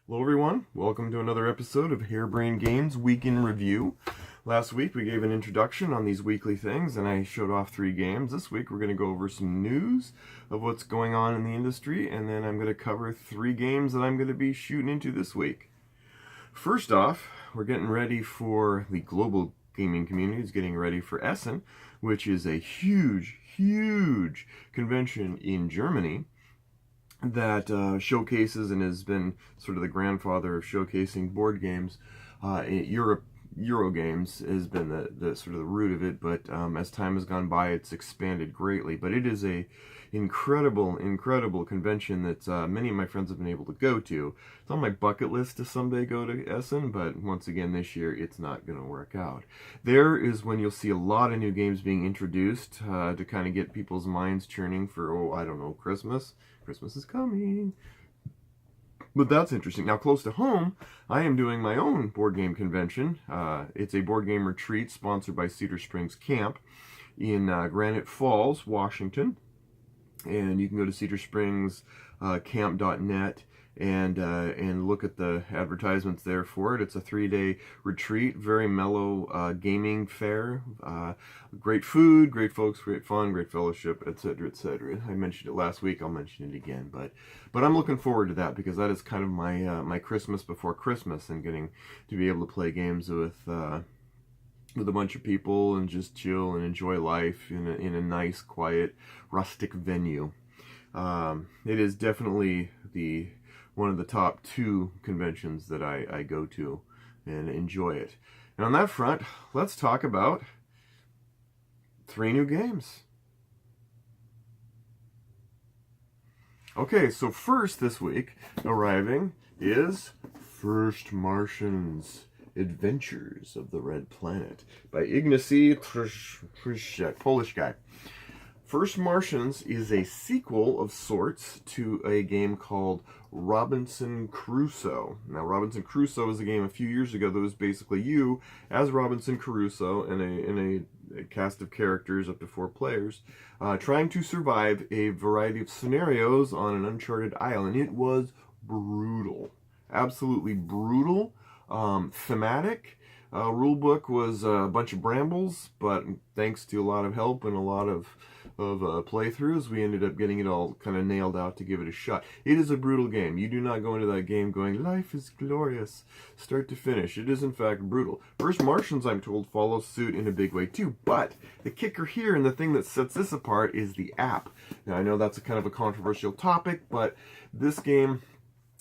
Hello everyone, welcome to another episode of Harebrained Games Week in Review. Last week we gave an introduction on these weekly things and I showed off 3 games. This week we're going to go over some news of what's going on in the industry, and then I'm going to cover 3 games that I'm going to be shooting into this week. First off, we're getting ready for the global gaming community is getting ready for Essen, which is a huge convention in Germany that showcases and has been sort of the grandfather of showcasing board games. Euro games has been the sort of the root of it, but as time has gone by, it's expanded greatly. But it is a incredible convention that many of my friends have been able to go to. It's on my bucket list to someday go to Essen, but once again this year it's not going to work out. There is when you'll see a lot of new games being introduced to kind of get people's minds churning for, I don't know, Christmas. Christmas is coming. But that's interesting. Now, close to home, I am doing my own board game convention. It's a board game retreat sponsored by Cedar Springs Camp in Granite Falls, Washington. And you can go to cedarspringscamp.net and look at the advertisements there for it. It's a 3-day retreat, very mellow gaming fair, great food, great folks, great fun, great fellowship, etc., etc. I mentioned it last week. I'll mention it again, but I'm looking forward to that because that is kind of my my Christmas before Christmas, and getting to be able to play games with a bunch of people and just chill and enjoy life in a nice, quiet, rustic venue. It is definitely one of the top 2 conventions that I go to and enjoy it. And on that front, let's talk about 3 new games. Okay, so first this week arriving is First Martians: Adventures of the Red Planet by Ignacy Trzyszak, Polish guy. First Martians is a sequel of sorts to a game called Robinson Crusoe. Now, Robinson Crusoe is a game a few years ago that was basically you as Robinson Crusoe in a cast of characters up to 4 players trying to survive a variety of scenarios on an uncharted island. It was brutal, absolutely brutal. Thematic. Rulebook was a bunch of brambles, but thanks to a lot of help and a lot of playthroughs, we ended up getting it all kind of nailed out to give it a shot. It is a brutal game. You do not go into that game going, life is glorious, start to finish. It is in fact brutal. First Martians, I'm told, follows suit in a big way too, but the kicker here and the thing that sets this apart is the app. Now, I know that's a kind of a controversial topic, but this game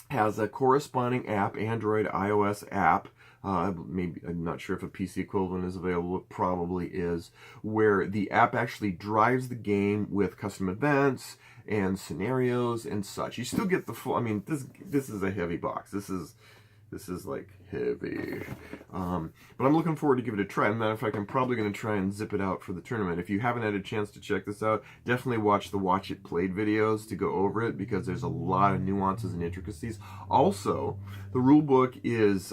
has a corresponding app, Android, iOS app. Maybe I'm not sure if a PC equivalent is available. It probably is, where the app actually drives the game with custom events and scenarios and such. You still get the full. I mean, this is a heavy box. This is like heavy. But I'm looking forward to give it a try. As a matter of fact, I'm probably going to try and zip it out for the tournament. If you haven't had a chance to check this out, definitely watch the Watch It Played videos to go over it, because there's a lot of nuances and intricacies. Also, the rulebook is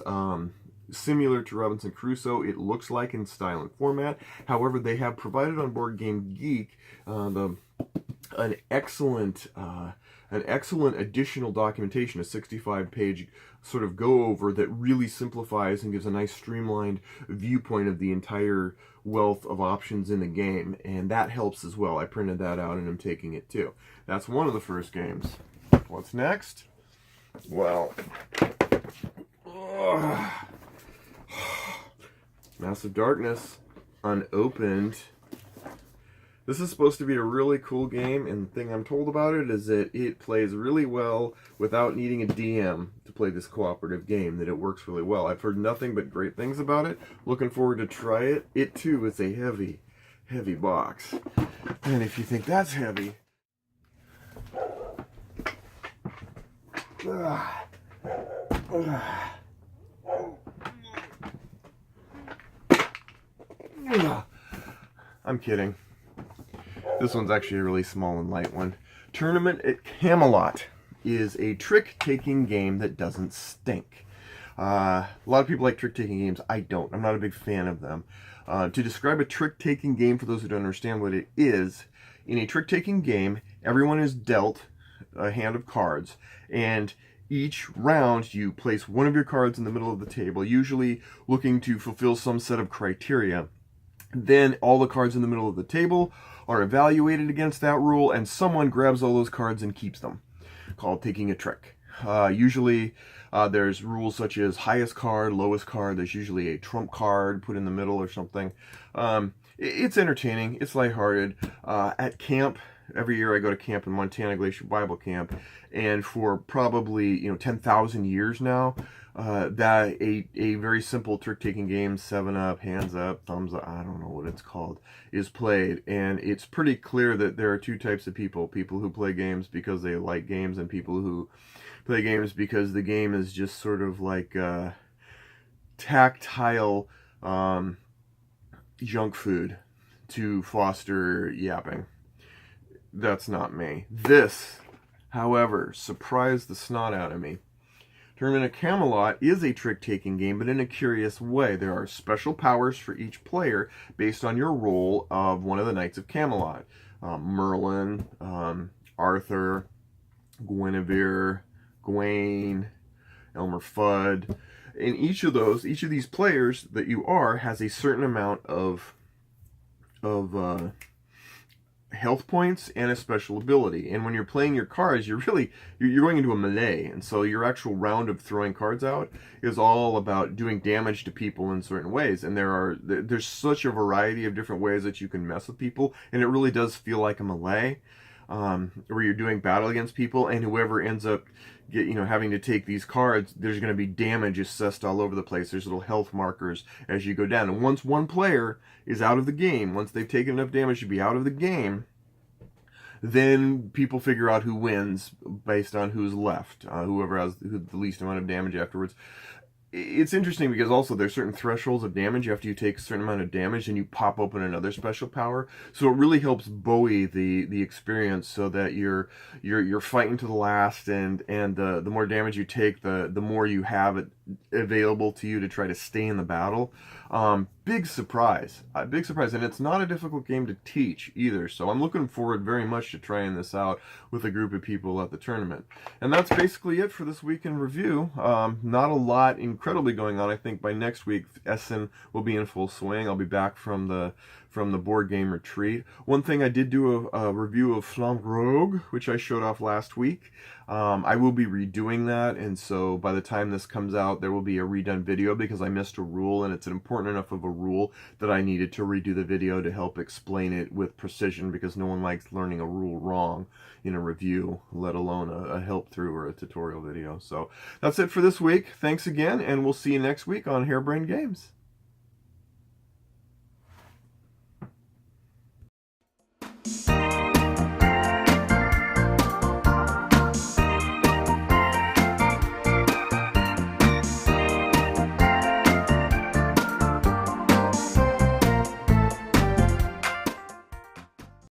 similar to Robinson Crusoe. It looks like in style and format. However, they have provided on Board Game Geek an excellent additional documentation, a 65-page sort of go-over that really simplifies and gives a nice streamlined viewpoint of the entire wealth of options in the game, and that helps as well. I printed that out and I'm taking it too. That's one of the first games. What's next? Well, Massive Darkness, unopened. This is supposed to be a really cool game, and the thing I'm told about it is that it plays really well without needing a DM to play this cooperative game, that it works really well. I've heard nothing but great things about it. Looking forward to try it. It too is a heavy box. And if you think that's heavy... I'm kidding. This one's actually a really small and light one. Tournament at Camelot is a trick-taking game that doesn't stink. A lot of people like trick-taking games. I don't. I'm not a big fan of them. To describe a trick-taking game, for those who don't understand what it is, in a trick-taking game, everyone is dealt a hand of cards, and Each round, you place one of your cards in the middle of the table, usually looking to fulfill some set of criteria. Then all the cards in the middle of the table are evaluated against that rule, and someone grabs all those cards and keeps them, called taking a trick. Usually there's rules such as highest card, lowest card. There's usually a trump card put in the middle or something. It's entertaining. It's lighthearted. At camp, every year I go to camp in Montana Glacier Bible Camp, and for probably 10,000 years now, that a very simple trick-taking game, 7-Up, Hands Up, Thumbs Up, I don't know what it's called, is played. And it's pretty clear that there are two types of people who play games because they like games, and people who play games because the game is just sort of like tactile junk food to foster yapping. That's not me. This, however, surprised the snot out of me. Tournament of Camelot is a trick-taking game, but in a curious way. There are special powers for each player based on your role of one of the Knights of Camelot. Merlin, Arthur, Guinevere, Gawain, Elmer Fudd. And each of these players that you are has a certain amount of health points and a special ability. And when you're playing your cards, you're going into a melee, and so your actual round of throwing cards out is all about doing damage to people in certain ways. And there's such a variety of different ways that you can mess with people, and it really does feel like a melee, where you're doing battle against people, and whoever ends up having to take these cards, there's going to be damage assessed all over the place. There's little health markers as you go down. And once one player is out of the game, once they've taken enough damage to be out of the game, then people figure out who wins based on who's left, whoever has the least amount of damage afterwards. It's interesting because also there's certain thresholds of damage. After you take a certain amount of damage, and you pop open another special power. So it really helps buoy the experience, so that you're fighting to the last, and the more damage you take, the more you have it available to you to try to stay in the battle. Big surprise, and it's not a difficult game to teach either. So I'm looking forward very much to trying this out with a group of people at the tournament. And that's basically it for this week in review. Not a lot incredibly going on. I think by next week Essen will be in full swing. I'll be back from the board game retreat. One thing, I did do a review of Flamme Rogue, which I showed off last week. I will be redoing that, and so by the time this comes out, there will be a redone video because I missed a rule, and it's important enough of a rule that I needed to redo the video to help explain it with precision, because no one likes learning a rule wrong in a review, let alone a help through or a tutorial video. So that's it for this week. Thanks again, and we'll see you next week on Harebrained Games.